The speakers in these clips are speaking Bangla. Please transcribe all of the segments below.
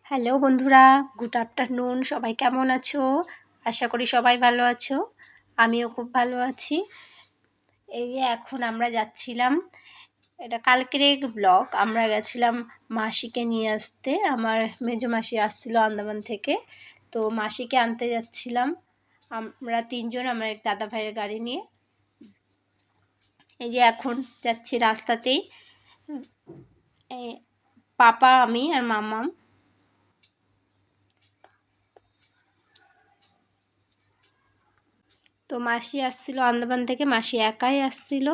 হ্যালো বন্ধুরা, গুড আফটারনুন। সবাই কেমন আছো? আশা করি সবাই ভালো আছো। আমিও খুব ভালো আছি। এই যে এখন আমরা যাচ্ছিলাম, এটা কালকের ব্লগ। আমরা গেছিলাম মাসিকে নিয়ে আসতে। আমার মেজো মাসি আসছিল আন্দামান থেকে, তো মাসিকে আনতে যাচ্ছিলাম। আমরা তিনজন, আমার এক দাদা ভাইয়ের গাড়ি নিয়ে। এই যে এখন যাচ্ছি রাস্তাতেই, পাপা, আমি আর মাম্মাম। তো মাসি আসছিল আন্দামান থেকে, মাসি একাই আসছিল।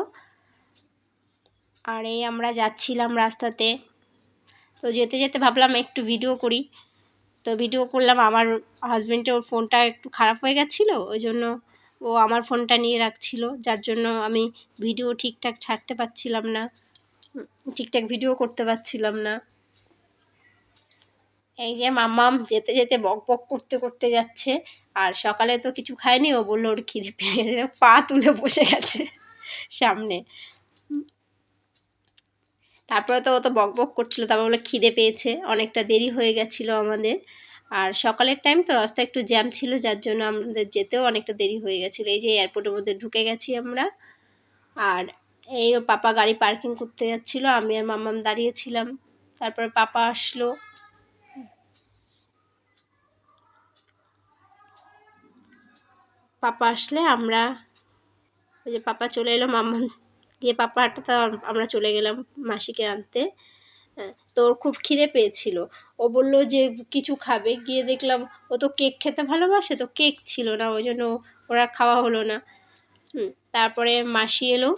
আর এই আমরা যাচ্ছিলাম রাস্তাতে। তো যেতে যেতে ভাবলাম একটু ভিডিও করি, তো ভিডিও করলাম। আমার হাজব্যান্ডের ওর ফোনটা একটু খারাপ হয়ে গেছিলো, ওই জন্য ও আমার ফোনটা নিয়ে রাখছিল, যার জন্য আমি ভিডিও ঠিকঠাক ছাড়তে পারছিলাম না, ঠিকঠাক ভিডিও করতে পারছিলাম না। এই যে মাম্মাম যেতে যেতে বক বক করতে করতে যাচ্ছে। আর সকালে তো কিছু খায়নি, ও বললো ওর খিদে পেয়ে গেছে, পা তুলে বসে গেছে সামনে। তারপরে তো ও তো বক বক করছিলো, তারপর বলে খিদে পেয়েছে, অনেকটা দেরি হয়ে গেছিলো আমাদের। আর সকালের টাইম তো, রাস্তায় একটু জ্যাম ছিল, যার জন্য আমাদের যেতেও অনেকটা দেরি হয়ে গেছিলো। এই যে এয়ারপোর্টের মধ্যে ঢুকে গেছি আমরা। আর এই পাপা গাড়ি পার্কিং করতে যাচ্ছিলো, আমি আর মাম্মাম দাঁড়িয়েছিলাম। তারপরে পাপা আসলো। পাপা আসলে আমরা, ওই যে পাপা চলে এলো, মাম্মাম গিয়ে পাপা হাঁটাতে, আমরা চলে গেলাম মাসিকে আনতে। তো ওর খুব খিদে পেয়েছিল, ও বললো যে কিছু খাবে। গিয়ে দেখলাম ও তো কেক খেতে ভালোবাসে, তো কেক ছিল না, ওই জন্য ওরা খাওয়া হলো না। তারপরে মাসি এলো,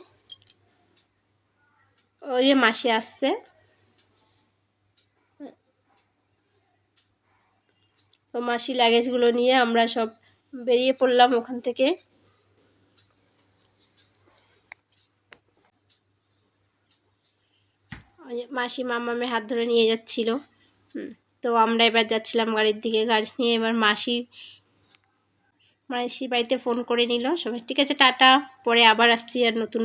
ওই যে মাসি আসছে। তো মাসি লাগেজগুলো নিয়ে আমরা সব বেরিয়ে পড়লাম ওখান থেকে। মাসি মামামের হাত ধরে নিয়ে যাচ্ছিল। তো আমরা এবার যাচ্ছিলাম গাড়ির দিকে, গাড়ি নিয়ে। এবার মাসি বাড়িতে ফোন করে নিল, সবাই ঠিক আছে টাটা, পরে আবার আসছি আর নতুন